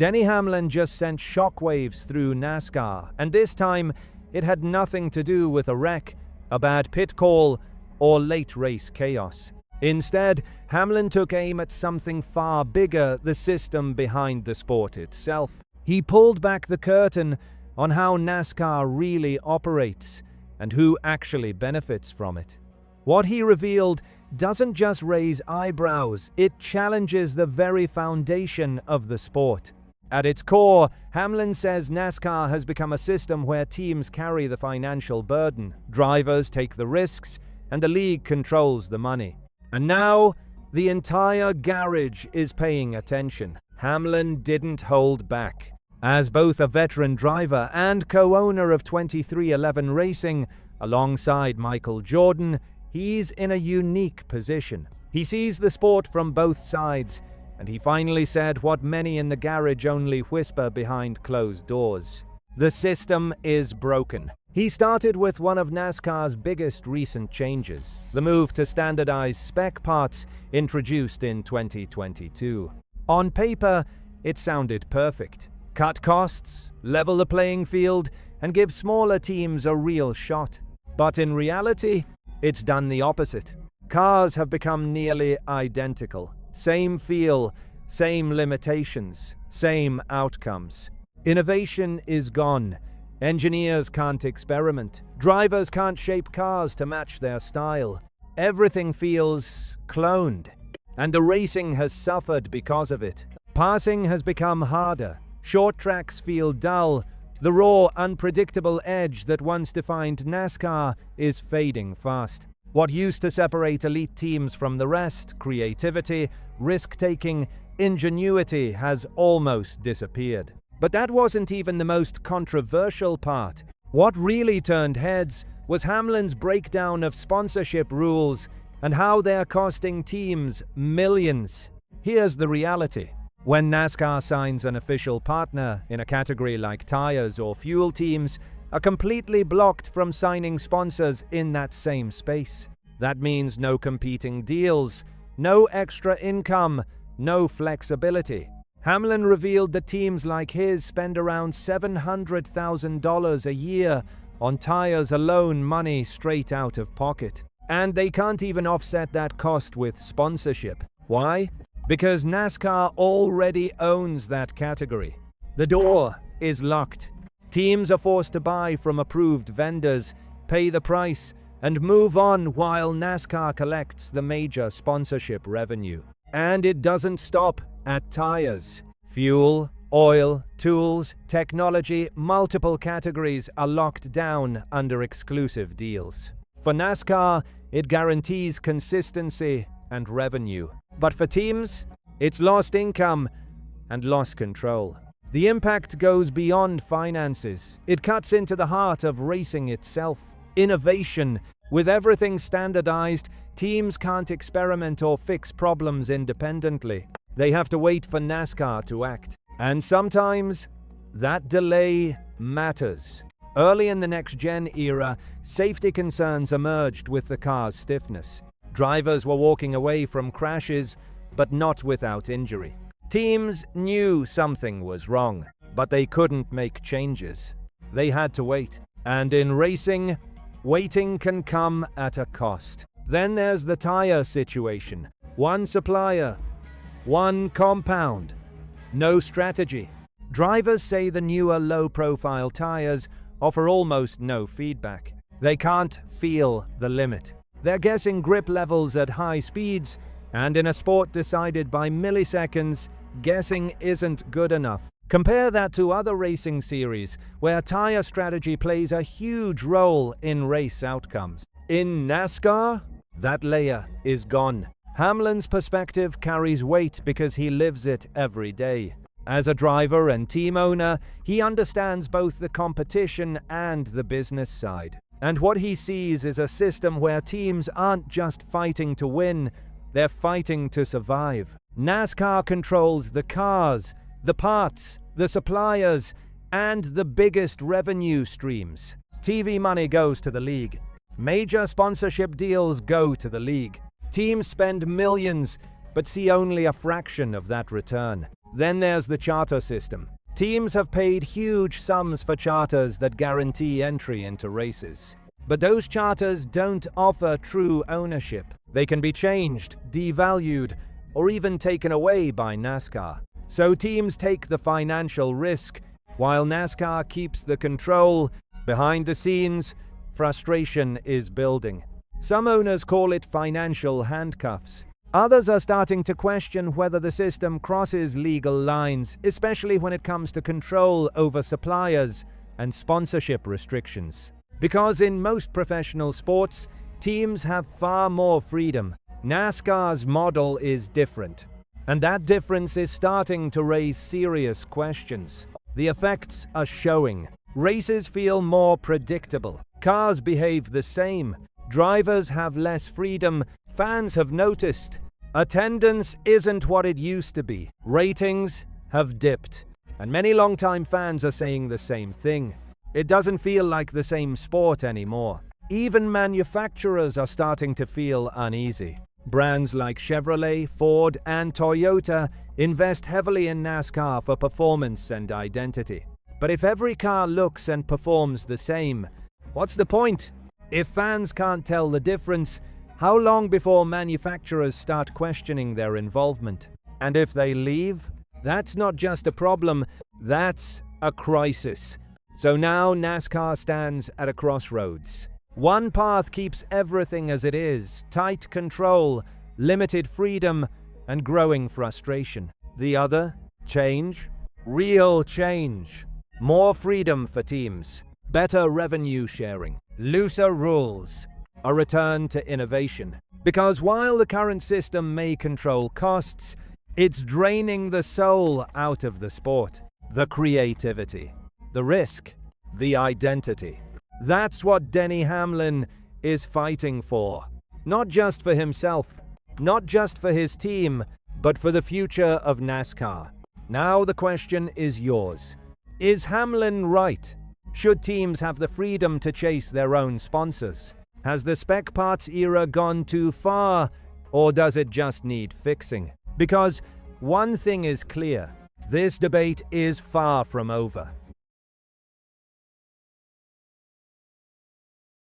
Denny Hamlin just sent shockwaves through NASCAR, and this time it had nothing to do with a wreck, a bad pit call, or late race chaos. Instead, Hamlin took aim at something far bigger, the system behind the sport itself. He pulled back the curtain on how NASCAR really operates and who actually benefits from it. What he revealed doesn't just raise eyebrows, it challenges the very foundation of the sport. At its core, Hamlin says NASCAR has become a system where teams carry the financial burden, drivers take the risks, and the league controls the money. And now, the entire garage is paying attention. Hamlin didn't hold back. As both a veteran driver and co-owner of 23XI Racing, alongside Michael Jordan, he's in a unique position. He sees the sport from both sides, and he finally said what many in the garage only whisper behind closed doors. The system is broken. He started with one of NASCAR's biggest recent changes, the move to standardize spec parts introduced in 2022. On paper, it sounded perfect. Cut costs, level the playing field, and give smaller teams a real shot. But in reality, it's done the opposite. Cars have become nearly identical. Same feel, same limitations, same outcomes. Innovation is gone. Engineers can't experiment. Drivers can't shape cars to match their style. Everything feels cloned. And the racing has suffered because of it. Passing has become harder. Short tracks feel dull. The raw, unpredictable edge that once defined NASCAR is fading fast. What used to separate elite teams from the rest, creativity, risk-taking, ingenuity, has almost disappeared. But that wasn't even the most controversial part. What really turned heads was Hamlin's breakdown of sponsorship rules and how they're costing teams millions. Here's the reality. When NASCAR signs an official partner in a category like tires or fuel, teams are completely blocked from signing sponsors in that same space. That means no competing deals, no extra income, no flexibility. Hamlin revealed that teams like his spend around $700,000 a year on tires alone, money straight out of pocket. And they can't even offset that cost with sponsorship. Why? Because NASCAR already owns that category. The door is locked. Teams are forced to buy from approved vendors, pay the price, and move on while NASCAR collects the major sponsorship revenue. And it doesn't stop at tires. Fuel, oil, tools, technology, multiple categories are locked down under exclusive deals. For NASCAR, it guarantees consistency and revenue. But for teams, it's lost income and lost control. The impact goes beyond finances. It cuts into the heart of racing itself. Innovation. With everything standardized, teams can't experiment or fix problems independently. They have to wait for NASCAR to act. And sometimes, that delay matters. Early in the next-gen era, safety concerns emerged with the car's stiffness. Drivers were walking away from crashes, but not without injury. Teams knew something was wrong, but they couldn't make changes. They had to wait. And in racing, waiting can come at a cost. Then there's the tire situation. One supplier, one compound, no strategy. Drivers say the newer low-profile tires offer almost no feedback. They can't feel the limit. They're guessing grip levels at high speeds, and in a sport decided by milliseconds, guessing isn't good enough. Compare that to other racing series, where tire strategy plays a huge role in race outcomes. In NASCAR, that layer is gone. Hamlin's perspective carries weight because he lives it every day. As a driver and team owner, he understands both the competition and the business side. And what he sees is a system where teams aren't just fighting to win, they're fighting to survive. NASCAR controls the cars, the parts, the suppliers, and the biggest revenue streams. TV money goes to the league. Major sponsorship deals go to the league. Teams spend millions, but see only a fraction of that return. Then there's the charter system. Teams have paid huge sums for charters that guarantee entry into races. But those charters don't offer true ownership. They can be changed, devalued, or even taken away by NASCAR. So teams take the financial risk, while NASCAR keeps the control. Behind the scenes, frustration is building. Some owners call it financial handcuffs. Others are starting to question whether the system crosses legal lines, especially when it comes to control over suppliers and sponsorship restrictions. Because in most professional sports, teams have far more freedom. NASCAR's model is different, and that difference is starting to raise serious questions. The effects are showing. Races feel more predictable. Cars behave the same. Drivers have less freedom. Fans have noticed. Attendance isn't what it used to be. Ratings have dipped. And many longtime fans are saying the same thing. It doesn't feel like the same sport anymore. Even manufacturers are starting to feel uneasy. Brands like Chevrolet, Ford, and Toyota invest heavily in NASCAR for performance and identity. But if every car looks and performs the same, what's the point? If fans can't tell the difference, how long before manufacturers start questioning their involvement? And if they leave, that's not just a problem, that's a crisis. So now NASCAR stands at a crossroads. One path keeps everything as it is: tight control, limited freedom, and growing frustration. The other, change, real change. More freedom for teams, better revenue sharing, looser rules, a return to innovation. Because while the current system may control costs, it's draining the soul out of the sport, the creativity, the risk, the identity. That's what Denny Hamlin is fighting for. Not just for himself, not just for his team, but for the future of NASCAR. Now the question is yours. Is Hamlin right? Should teams have the freedom to chase their own sponsors? Has the spec parts era gone too far, or does it just need fixing? Because one thing is clear, this debate is far from over.